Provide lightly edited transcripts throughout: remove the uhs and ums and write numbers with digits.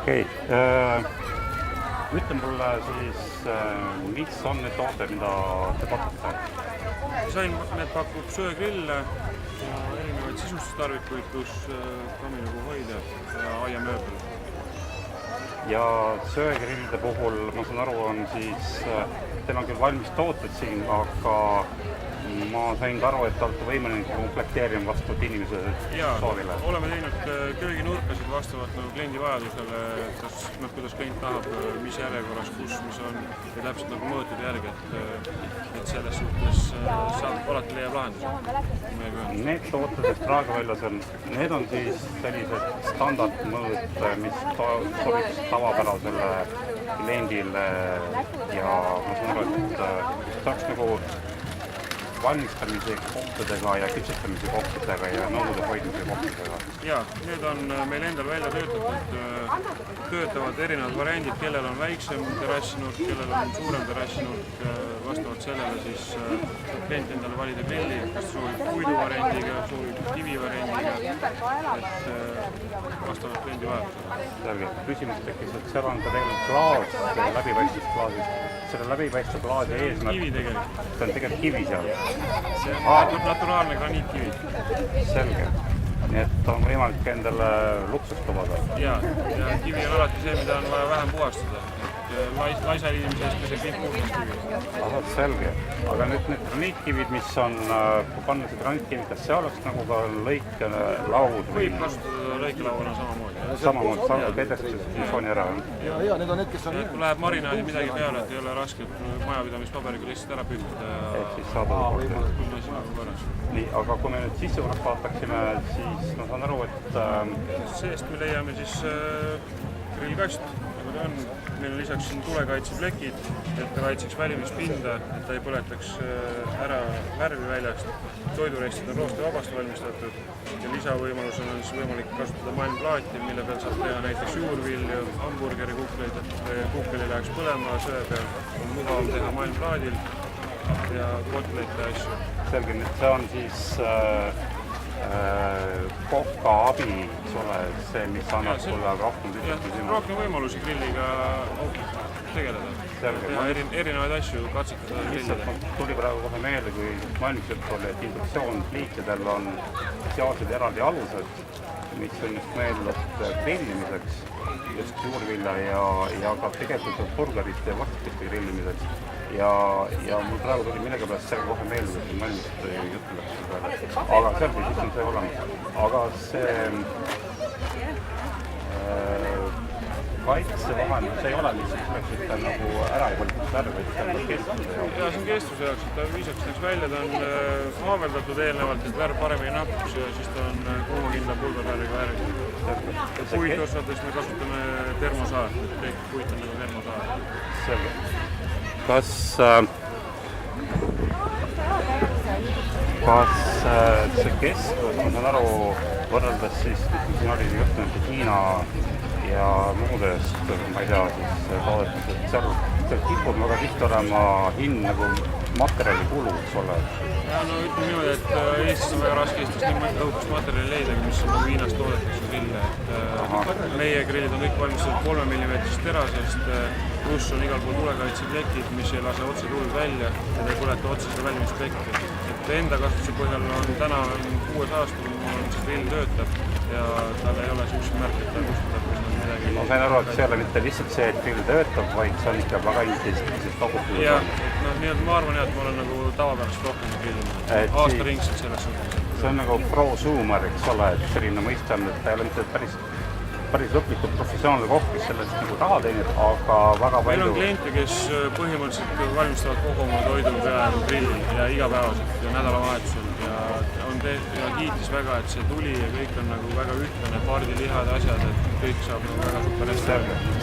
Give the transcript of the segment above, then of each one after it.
Okei. Ütle mulle siis, mis on need tooted, mida te pakute? Disainnet pakub söegrille ja erinevaid sisustustarvikuid, pluss kaminapuuhoidjad ja aiamööbel. Ja söegrillide puhul, ma saan aru, on siis, teil on küll valmis tooted siin, aga ma sain ka aru, et olete võimeline komplekteerima vastavalt inimese soovile. Oleme teinud kööginurkasid vastavalt kliendi vajadusele, kuidas klient tahab, mis järjekorras, kus, mis on ja täpselt nagu mõõtud järgi, et selles suhtes saab alati leiab lahenduse. Need tooted, mis praegu väljas on, need on siis sellised standardmõõd, mis sobiks tavapärasele kliendile ja ma saan aru, et saaks nagu valmistamise kohtadega ja küpsetamise kohtadega ja nõude hoidmise kohtadega. Jaa, need on meil endal välja töötatud, töötavad erinevad variandid, kellel on väiksem terrassinurk, kellel on suurem terrassinurk, vastavalt sellele siis klient endale valida grilli, kas soovib puidu variandiga, soovib kivi variandiga, et vastavalt kliendi vajadusele. Selge, küsimus tekkis, et seal on ka tegelikult klaas, läbipaistvus klaasist. Selle läbipaistva klaasi eesmärk, see on tegelikult kivi seal. See on naturaalne graniitkivi. Selge. Nii et on võimalik endale luksust lubada. Ja kivi on alati see, mida on vaja vähem puhastada. Laisa liidimise eest see kõik puhtast kivi. Ahah, selge. Aga nüüd need graniitkivid, mis on, kui panna see graniitkivi, kas see oleks nagu ka lõikelaud? Võib kasutada lõikelaudena samamoodi. Samamoodi, saab edestusest funktsiooni ära. Ja need on need, kes on... Kui läheb marinaadi midagi peale, et ei ole raske majapidamispaberiga lihtsalt ära pühkida ja... Ehk siis saadab korras. Nii, aga kui me nüüd sissejuures vaataksime, siis ma saan aru, et... Seest me leiame siis grillkast, nagu ta on. Meil on lisaks siin tulekaitseplekid, et ta kaitseks välimispinda, et ta ei põletaks ära värvi väljast. Toidurestid on roostevabast valmistatud ja lisavõimalusel on siis võimalik kasutada malmplaati, mille peal saab teha näiteks juurvilju, hamburgeri kukleid, et kukleli läheks põlema söe peal. On mugavam teha malmplaadil ja kotleid ja asju. Selge, nüüd see on siis kokka abi, see, mis annab sulle rohkem tühjustusima. Rohkem võimalusi grilliga tegeleda. Ja erinevaid asju katsetada grillida. Tuli praegu kohe meelde, kui valmisjutt oli, et induktsioonpliitidel on spetsiaalsed eraldi alused, mis on just meeldust grillimiseks, just juurvilja ja ka tegelikult burgerite ja vastikeste grillimiseks. Ja mul praegu tuli millega pärast selle kohe meelde, et valmist juttu läks peale. Aga selge, siis on see olemas. Aga see kaitsevahendus ei ole lihtsalt selleks, et ta nagu ära ei võlda värve, et ta on kestuse jaoks. Ja see on kestuse jaoks, et ta viisaks näiteks välja, ta on haaveldatud eelnevalt, et värv paremini nakkuks ja siis ta on kuumakindla pulvervärviga värvitud. Puit osades me kasutame termosaart, et puit on nagu termosaart. Selge. Kas see keskus, ma saan aru, võrreldes siis, siin oli juhtunud Hiina ja muudest, ma ei tea, siis toodetest, et seal kipub väga tihti olema hind nagu materjali kulu, eks ole? Ja no ütleme niimoodi, et Eestis on väga raske Eestis nii õhukast materjali leida, mis on nagu Hiinast toodetakse grille. Meie grillid on kõik valmistatud 3 mm terasest, pluss on igal pool tulekaitseplekid, mis ei lase otse tuld välja ja ta ei põleta otse seda väljumisplekki. Enda kasutuse põhjal on täna 6 aastal, mul see grill töötab ja tal ei ole sellised märk, et ta kustutab midagi. Ma sain aru, et see ei ole mitte lihtsalt see, et grill töötab, vaid see on ikka väga intensivselt kogutud. Ja, ma arvan, et ma olen nagu tavapärast rohkem grillinud. Aastaringselt selles suhtes. See on nagu pro-zoomer, eks ole, et selline mõiste on, et ta ei ole mitte päris lõplikult professionaalne koht, kes sellest nagu raha teenib, aga väga palju... Meil on kliente, kes põhimõtteliselt valmistavad kogu oma toidu peale grillil ja igapäevaselt ja nädalavahetusel ja kiitis väga, et see tuli ja kõik on nagu väga ühtlane, pardilihad, asjad, et kõik saab nagu väga super hästi.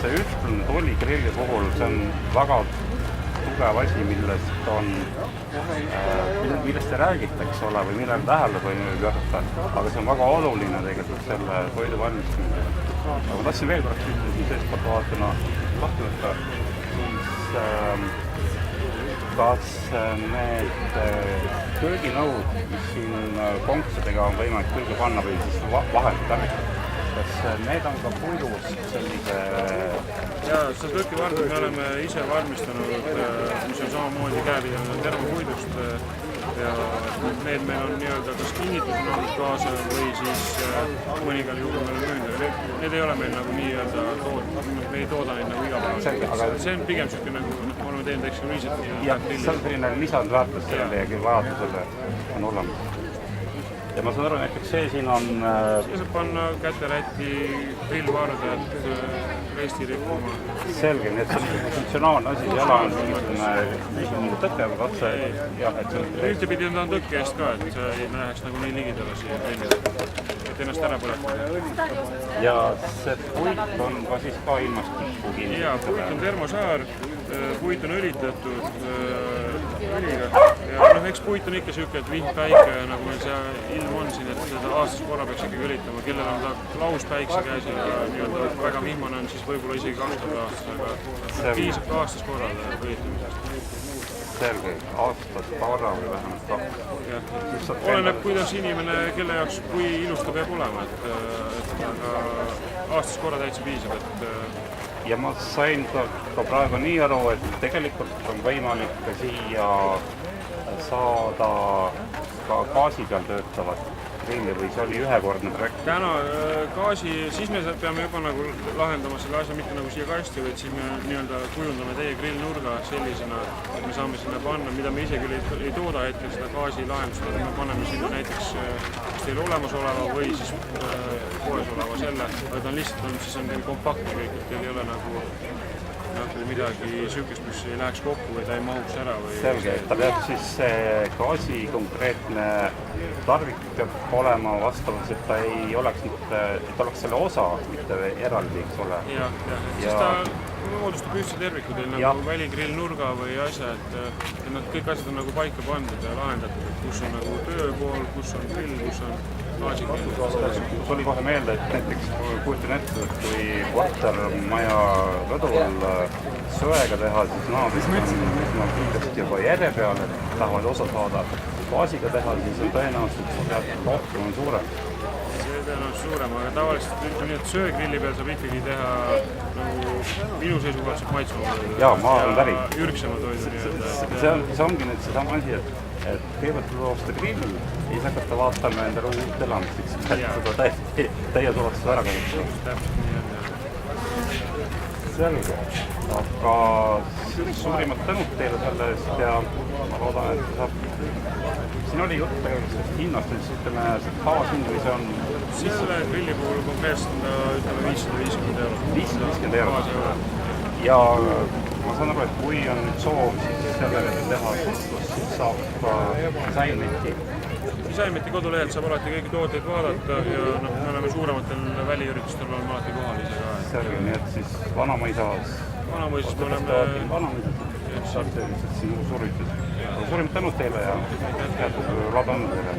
See ühtlane tuli grilli puhul, see on väga tugev asi, millest ei räägitakse ole või millele tähelepanu pöörata, aga see on väga oluline tegelikult selle toidu valmistamisel. Aga ma tahtsin veel korraks küsida seestpoolt vaatama lahti võtta, kas need kööginõud, mis siin konksadega on võimalik külge panna või siis vahelt läbitada, kas need on ka puidust sellise? Ja seda tõkivardid me oleme ise valmistanud, mis on samamoodi käepidanud termopuidust ja need meil on nii-öelda kas kinnitusena olnud kaasa või siis mõningal juhul meil on müünud. Need ei ole meil nagu nii-öelda me ei tooda neid nagu igapäevaselt. See on pigem niisugune nagu oleme teinud eksklusiivselt. Ja see on selline lisandväärtus sellele ja vajadusele on olemas. Ja ma saan aru, näiteks see siin on... Siia saab panna käterätti, grillvardad, resti rikkuma. Selge, nii et see on funktsionaalne asi, ei ole mingisugune tõke või katse. Ühtepidi on ta tõkke eest ka, et see ei läheks nagu nii ligidale siia teenida, et ennast ära põletada. Ja see puit on ka siis ka ilmast kippu kinni? Jaa, puit on termosaar, puit on õlitatud õliga ja eks puit on ikka niisugune, et vihpäike, nagu meil see ilm on siin, et seda aastas korra peaks ikkagi õlitama, kellel on ta laus päikse käes ja nii-öelda väga vihmane on, siis võib-olla isegi 2 korda aastas, aga piisab ka aastas korral õlitamisest. Selge, aastas korra või vähemalt 2. Oleneb, kuidas inimene, kelle jaoks, kui ilus ta peab olema, aga aastas korra täitsa piisab, et ja ma sain ka praegu nii aru, et tegelikult on võimalik ka siia saada ka gaasi peal töötavat grilli või see oli ühekordne projekt? Täna gaasi, siis me peame juba nagu lahendama selle asja mitte nagu siia kasti, vaid siis me nii-öelda kujundame teie grillnurga sellisena, et me saame sinna panna, mida me ise küll ei tooda hetkel seda gaasi lahendust, aga me paneme sinna näiteks kas teil olemasoleva või siis poes oleva selle, aga ta on lihtsalt, siis on teil kompaktne kõik, et teil ei ole nagu midagi sükest, mis ei läheks kokku või ta ei mahuks ära või... Selge, et ta peab siis gaasi konkreetne tarvik peab olema vastavus, et ta ei oleks mitte, et oleks selle osa, mitte eraldi, eks ole. Jah, siis ta moodustab ühtse terviku teil nagu väligrill nurga või asja, et nad kõik asjad on nagu paika pandud ja lahendatud, et kus on nagu tööpool, kus on grill, kus on gaasikill. Tuli kohe meelde, et näiteks kujutan ette, et kui kortermaja rõdul söega teha, siis naabrid on kindlasti juba järje peal, et tahavad osa saada gaasiga teha, siis on tõenäoliselt rohkem on suurem. See tõenäoliselt suurem, aga tavaliselt ütleme nii, et söegrilli peal saab ikkagi teha nagu minu seisukohalt saab maitsma. Jaa, ma olen päri. Ürgsema toidu nii-öelda. See ongi nüüd see sama asi, et kõigepealt tuleb osta grill ja siis hakata vaatama enda uut elamiseks, et seda täies ulatuses ära kasutada. Täpselt nii on. Selge, aga suurimad tänud teile selle eest ja ma loodan, et saab... Siin oli jutt sellest hinnast, et ütleme, see baashind või see on... Selle grilli puhul konkreetselt ütleme 550 €. 550 €. Ja ma saan aru, et kui on nüüd soov, siis sellele teha suhtlus, siis saab Designmeti. Designmeti kodulehelt saab alati kõiki tooteid vaadata ja me oleme suurematel väliüritustel oleme alati kohal ise ka. Selge, nii et siis Vanamõisas... Vanamõisas me oleme... Vanamõisas saab sellised siin uus üritus. Suurimad tänud teile ja jätkub lada on teile.